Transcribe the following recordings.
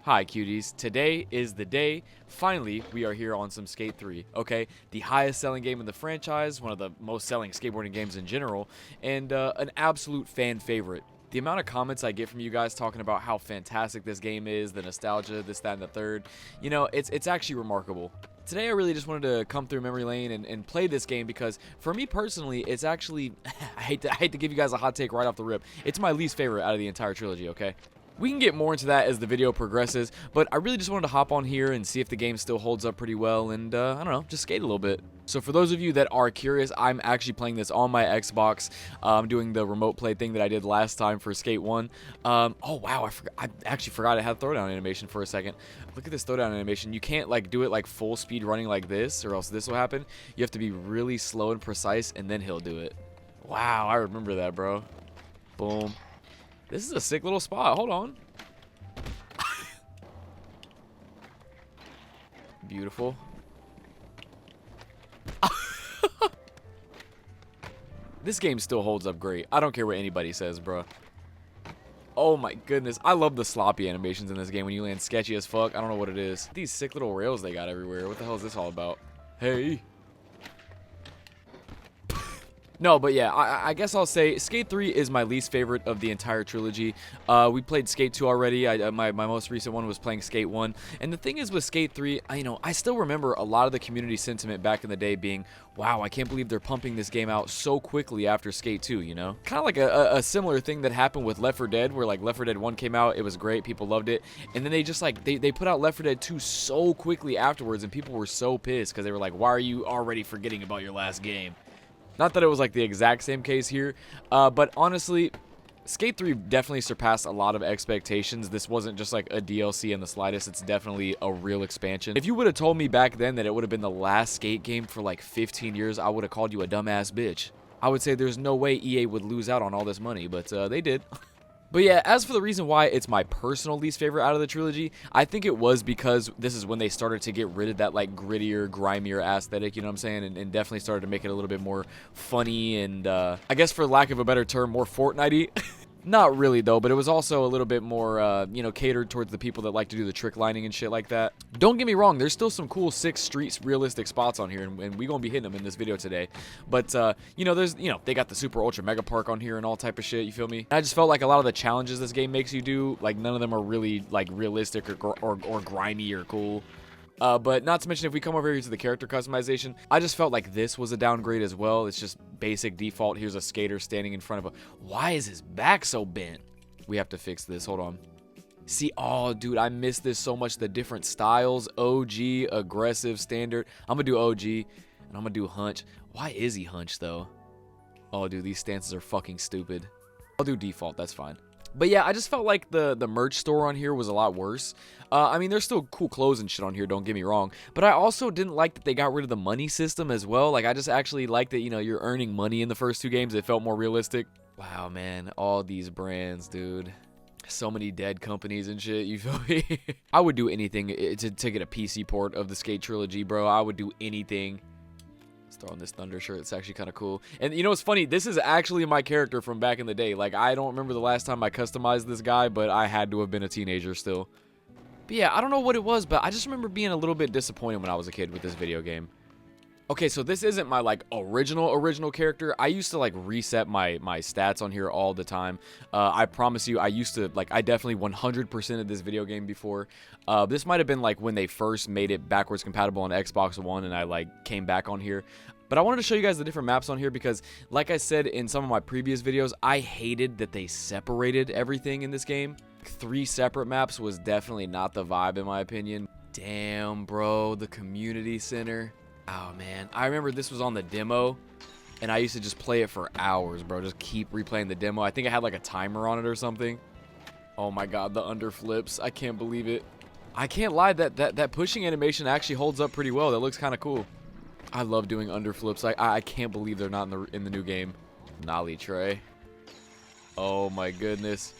Hi cuties, today is the day. Finally, we are here on some Skate 3, okay? The highest selling game in the franchise, one of the most selling skateboarding games in general, and an absolute fan favorite. The amount of comments I get from you guys talking about how fantastic this game is, the nostalgia, this, that, and the third, you know, it's actually remarkable. Today I really just wanted to come through memory lane and play this game because for me personally, it's actually, I hate to give you guys a hot take right off the rip, it's my least favorite out of the entire trilogy, okay? We can get more into that as the video progresses, but I really just wanted to hop on here and see if the game still holds up pretty well and, I don't know, just skate a little bit. So for those of you that are curious, I'm actually playing this on my Xbox. I'm doing the remote play thing that I did last time for Skate 1. Oh wow, I actually forgot it had throwdown animation for a second. Look at this throwdown animation. You can't like do it like full speed running like this or else this will happen. You have to be really slow and precise and then he'll do it. Wow, I remember that, bro. Boom. This is a sick little spot. Hold on. Beautiful. This game still holds up great. I don't care what anybody says, bro. Oh my goodness. I love the sloppy animations in this game when you land sketchy as fuck. I don't know what it is. These sick little rails they got everywhere. What the hell is this all about? Hey. No, but yeah, I guess I'll say Skate 3 is my least favorite of the entire trilogy. We played Skate 2 already. My most recent one was playing Skate 1. And the thing is with Skate 3, I still remember a lot of the community sentiment back in the day being, wow, I can't believe they're pumping this game out so quickly after Skate 2, you know? Kind of like a similar thing that happened with Left 4 Dead, where like Left 4 Dead 1 came out, it was great, people loved it. And then they just like, they put out Left 4 Dead 2 so quickly afterwards and people were so pissed because they were like, why are you already forgetting about your last game? Not that it was like the exact same case here, but honestly, Skate 3 definitely surpassed a lot of expectations. This wasn't just like a DLC in the slightest, it's definitely a real expansion. If you would have told me back then that it would have been the last Skate game for like 15 years, I would have called you a dumbass bitch. I would say there's no way EA would lose out on all this money, but they did. But yeah, as for the reason why it's my personal least favorite out of the trilogy, I think it was because this is when they started to get rid of that like grittier, grimier aesthetic, you know what I'm saying? And definitely started to make it a little bit more funny and, I guess for lack of a better term, more Fortnite-y. Not really though, but it was also a little bit more, catered towards the people that like to do the trick lining and shit like that. Don't get me wrong, there's still some cool sick streets realistic spots on here, and we gonna be hitting them in this video today. But, they got the super ultra mega park on here and all type of shit, you feel me? I just felt like a lot of the challenges this game makes you do, like none of them are really like realistic or grimy or cool. But not to mention if we come over here to the character customization, I just felt like this was a downgrade as well. It's just basic default. Here's a skater standing in front of a... Why is his back so bent? We have to fix this. Hold on. See, oh, dude, I miss this so much. The different styles. OG, aggressive, standard. I'm going to do OG, and I'm going to do hunch. Why is he hunch, though? Oh, dude, these stances are fucking stupid. I'll do default. That's fine. But yeah, I just felt like the merch store on here was a lot worse. I mean, there's still cool clothes and shit on here, don't get me wrong. But I also didn't like that they got rid of the money system as well. Like, I just actually liked that, you're earning money in the first two games. It felt more realistic. Wow, man. All these brands, dude. So many dead companies and shit, you feel me? I would do anything to get a PC port of the Skate Trilogy, bro. I would do anything. Throw on this Thunder shirt. It's actually kind of cool. And you know what's funny? This is actually my character from back in the day. Like, I don't remember the last time I customized this guy, but I had to have been a teenager still. But yeah, I don't know what it was, but I just remember being a little bit disappointed when I was a kid with this video game. Okay, so this isn't my, like, original character. I used to, like, reset my stats on here all the time. I promise you, I used to, like, I definitely 100%ed this video game before. This might have been, like, when they first made it backwards compatible on Xbox One, and I, like, came back on here. But I wanted to show you guys the different maps on here because, like I said in some of my previous videos, I hated that they separated everything in this game. 3 separate maps was definitely not the vibe, in my opinion. Damn, bro, the community center. Oh, man. I remember this was on the demo, and I used to just play it for hours, bro. Just keep replaying the demo. I think I had, like, a timer on it or something. Oh, my God, the underflips. I can't believe it. I can't lie, that pushing animation actually holds up pretty well. That looks kind of cool. I love doing underflips. I can't believe they're not in the new game. Nollie tray. Oh, my goodness.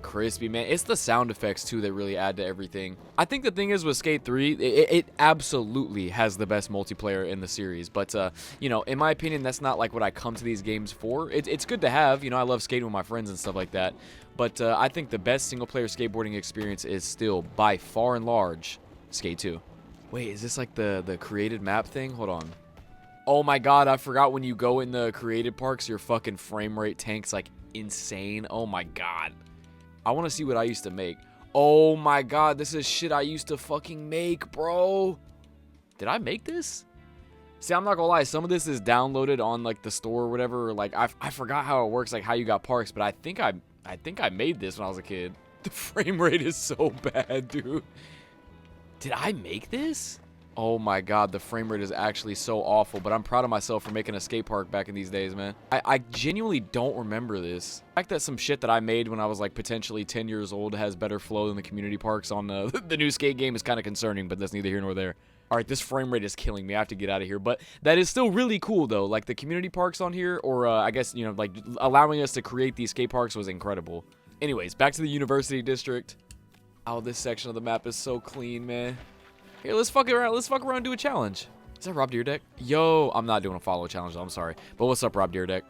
Crispy, man. It's the sound effects too that really add to everything. I think the thing is with Skate 3, it absolutely has the best multiplayer in the series, but you know, in my opinion, that's not like what I come to these games for. It's good to have, you know, I love skating with my friends and stuff like that, but I think the best single player skateboarding experience is still by far and large Skate 2. Wait, is this like the created map thing? Hold on. Oh my god, I forgot when you go in the created parks, your fucking frame rate tanks like insane. Oh my god. I want to see what I used to make. Oh my god, this is shit I used to fucking make, bro. Did I make this? See, I'm not gonna lie, some of this is downloaded on like the store or whatever. Or, like I forgot how it works, like how you got parks, but I think I made this when I was a kid. The frame rate is so bad, dude. Did I make this? Oh my god, the frame rate is actually so awful, but I'm proud of myself for making a skate park back in these days, man. I genuinely don't remember this. The fact that some shit that I made when I was like potentially 10 years old has better flow than the community parks on the new skate game is kind of concerning, but that's neither here nor there. Alright, this frame rate is killing me. I have to get out of here, but that is still really cool though. Like the community parks on here, or I guess, you know, like allowing us to create these skate parks was incredible. Anyways, back to the University District. Oh, this section of the map is so clean, man. Here, let's fuck around. Let's fuck around and do a challenge. Is that Rob Deerdeck? Yo, I'm not doing a follow challenge, though. I'm sorry. But what's up, Rob Deerdeck?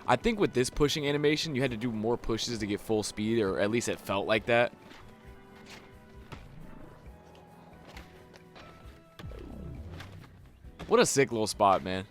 I think with this pushing animation, you had to do more pushes to get full speed, or at least it felt like that. What a sick little spot, man.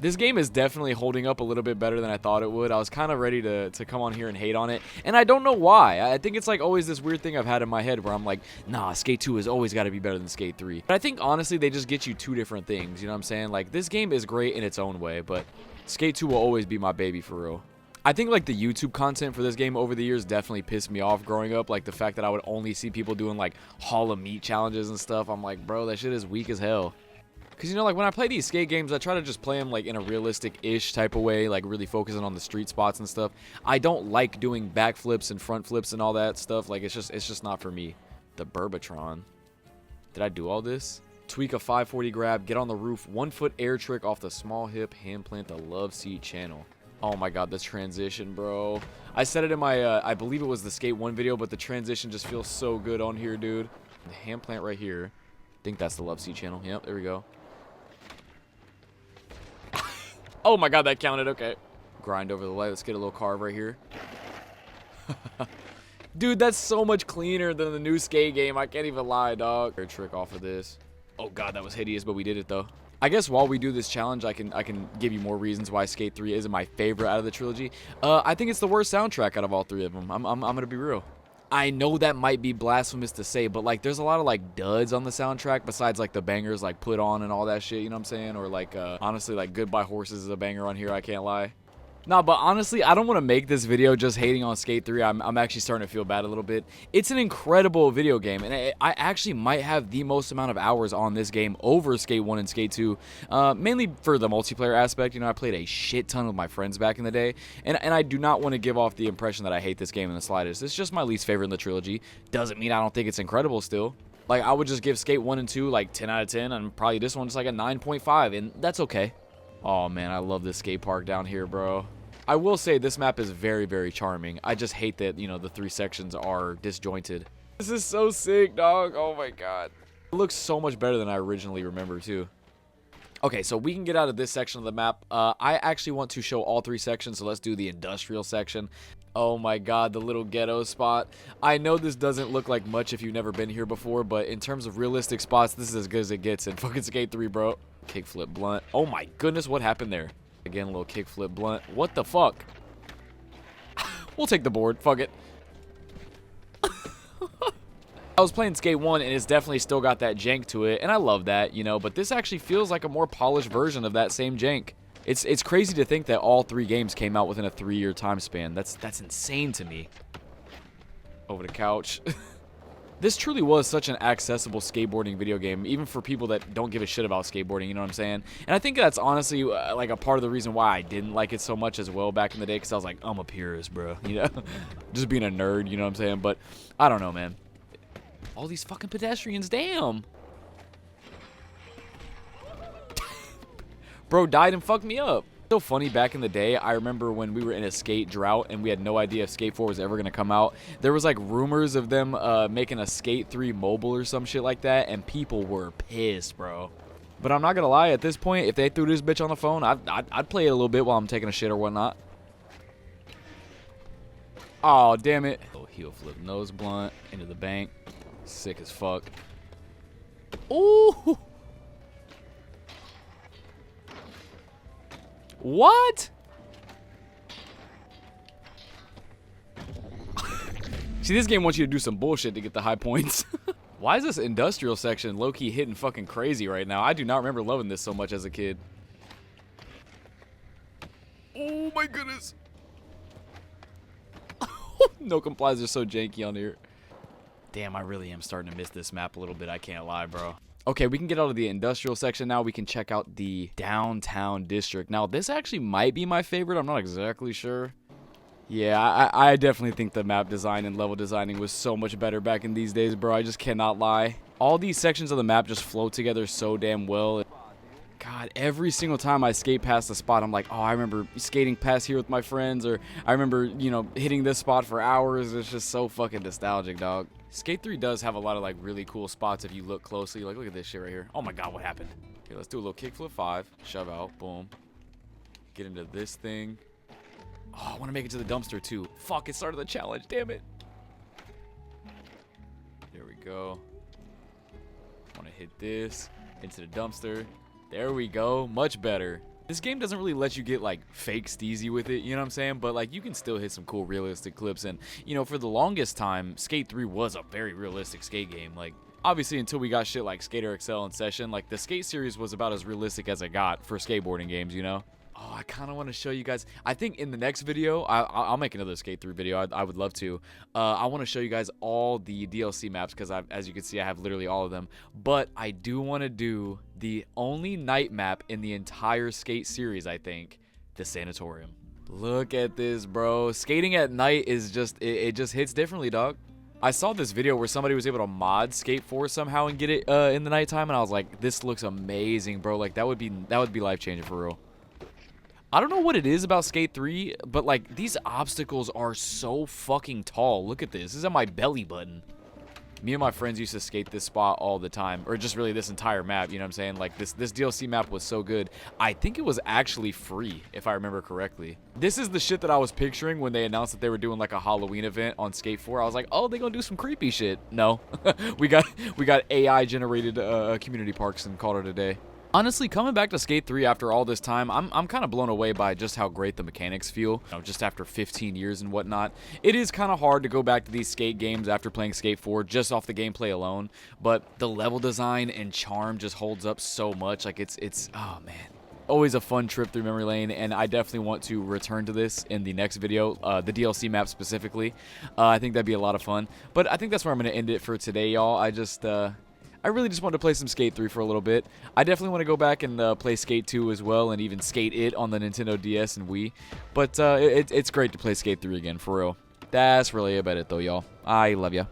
This game is definitely holding up a little bit better than I thought it would. I was kind of ready to come on here and hate on it, and I don't know why. I think it's like always this weird thing I've had in my head where I'm like, nah, Skate 2 has always got to be better than Skate 3. But I think, honestly, they just get you two different things, you know what I'm saying? Like, this game is great in its own way, but Skate 2 will always be my baby for real. I think, like, the YouTube content for this game over the years definitely pissed me off growing up. Like, the fact that I would only see people doing, like, Hall of Meat challenges and stuff. I'm like, bro, that shit is weak as hell. Because, you know, like, when I play these skate games, I try to just play them, like, in a realistic-ish type of way, like, really focusing on the street spots and stuff. I don't like doing backflips and front flips and all that stuff. Like, it's just not for me. The Burbatron. Did I do all this? Tweak a 540 grab, get on the roof, 1-foot air trick off the small hip, hand plant the love seat channel. Oh, my God, this transition, bro. I said it in my, I believe it was the Skate 1 video, but the transition just feels so good on here, dude. The hand plant right here. I think that's the love seat channel. Yep, there we go. Oh my god, that counted. Okay. Grind over the light. Let's get a little carve right here. Dude, that's so much cleaner than the new skate game. I can't even lie, dog. Air trick off of this. Oh god, that was hideous, but we did it though. I guess while we do this challenge, I can give you more reasons why Skate 3 isn't my favorite out of the trilogy. I think it's the worst soundtrack out of all three of them. I'm gonna be real. I know that might be blasphemous to say, but like there's a lot of like duds on the soundtrack besides like the bangers like Put On and all that shit, you know what I'm saying? Or like honestly like Goodbye Horses is a banger on here, I can't lie. No, but honestly, I don't want to make this video just hating on Skate 3. I'm actually starting to feel bad a little bit. It's an incredible video game, and I actually might have the most amount of hours on this game over Skate 1 and Skate 2, mainly for the multiplayer aspect. You know, I played a shit ton with my friends back in the day, and I do not want to give off the impression that I hate this game in the slightest. It's just my least favorite in the trilogy. Doesn't mean I don't think it's incredible still. Like, I would just give Skate 1 and 2 like 10 out of 10, and probably this one just like a 9.5, and that's okay. Oh, man, I love this skate park down here, bro. I will say this map is very, very charming. I just hate that, you know, the 3 sections are disjointed. This is so sick, dog. Oh, my God. It looks so much better than I originally remember, too. Okay, so we can get out of this section of the map. I actually want to show all 3 sections, so let's do the industrial section. Oh, my God, the little ghetto spot. I know this doesn't look like much if you've never been here before, but in terms of realistic spots, this is as good as it gets in fucking Skate 3, bro. Kickflip blunt. Oh, my goodness, what happened there? Again, a little kickflip blunt. What the fuck? We'll take the board. Fuck it. I was playing Skate 1, and it's definitely still got that jank to it, and I love that, you know, but this actually feels like a more polished version of that same jank. It's crazy to think that all 3 games came out within a 3-year time span. That's insane to me. Over the couch. This truly was such an accessible skateboarding video game, even for people that don't give a shit about skateboarding, you know what I'm saying? And I think that's honestly like a part of the reason why I didn't like it so much as well back in the day, because I was like, I'm a purist, bro, you know? Just being a nerd, you know what I'm saying? But I don't know, man. All these fucking pedestrians, damn. Bro died and fucked me up. So funny, back in the day, I remember when we were in a skate drought and we had no idea if Skate 4 was ever going to come out. There was like rumors of them making a Skate 3 mobile or some shit like that, and people were pissed, bro. But I'm not going to lie, at this point, if they threw this bitch on the phone, I'd play it a little bit while I'm taking a shit or whatnot. Oh, damn it. Oh, heel flip nose blunt into the bank. Sick as fuck. Ooh. What? See, this game wants you to do some bullshit to get the high points. Why is this industrial section low-key hitting fucking crazy right now? I do not remember loving this so much as a kid. Oh my goodness. No complies are so janky on here. Damn, I really am starting to miss this map a little bit. I can't lie, bro. Okay, we can get out of the industrial section now. We can check out the downtown district. Now, this actually might be my favorite. I'm not exactly sure. Yeah, I definitely think the map design and level designing was so much better back in these days, bro. I just cannot lie. All these sections of the map just flow together so damn well. God, every single time I skate past the spot, I'm like, oh, I remember skating past here with my friends, or I remember, you know, hitting this spot for hours. It's just so fucking nostalgic, dog. Skate 3 does have a lot of, like, really cool spots if you look closely. Like, look at this shit right here. Oh, my God, what happened? Okay, let's do a little kickflip 5. Shove out. Boom. Get into this thing. Oh, I want to make it to the dumpster, too. Fuck, it started the challenge. Damn it. There we go. Want to hit this. Into the dumpster. There we go. Much better. This game doesn't really let you get, like, fake steezy with it, you know what I'm saying? But, like, you can still hit some cool realistic clips. And, you know, for the longest time, Skate 3 was a very realistic skate game. Like, obviously, until we got shit like Skater XL and Session, like, the Skate series was about as realistic as it got for skateboarding games, you know? Oh, I kind of want to show you guys. I think in the next video, I'll make another Skate 3 video. I would love to. I want to show you guys all the DLC maps because, as you can see, I have literally all of them. But I do want to do the only night map in the entire Skate series, I think, the Sanatorium. Look at this, bro. Skating at night is just, it just hits differently, dog. I saw this video where somebody was able to mod Skate 4 somehow and get it in the nighttime, and I was like, this looks amazing, bro. Like, that would be life-changing for real. I don't know what it is about Skate 3, but, like, these obstacles are so fucking tall. Look at this. This is at my belly button. Me and my friends used to skate this spot all the time, or just really this entire map, you know what I'm saying? Like, this DLC map was so good. I think it was actually free, if I remember correctly. This is the shit that I was picturing when they announced that they were doing, like, a Halloween event on Skate 4. I was like, oh, they're gonna do some creepy shit. No. we got AI-generated community parks and called it a day. Honestly, coming back to Skate 3 after all this time, I'm kind of blown away by just how great the mechanics feel, you know, just after 15 years and whatnot. It is kind of hard to go back to these skate games after playing Skate 4 just off the gameplay alone, but the level design and charm just holds up so much. Like, it's oh man. Always a fun trip through memory lane, and I definitely want to return to this in the next video, the DLC map specifically. I think that'd be a lot of fun, but I think that's where I'm going to end it for today, y'all. I really just wanted to play some Skate 3 for a little bit. I definitely want to go back and play Skate 2 as well, and even Skate It on the Nintendo DS and Wii. But it's great to play Skate 3 again, for real. That's really about it, though, y'all. I love ya.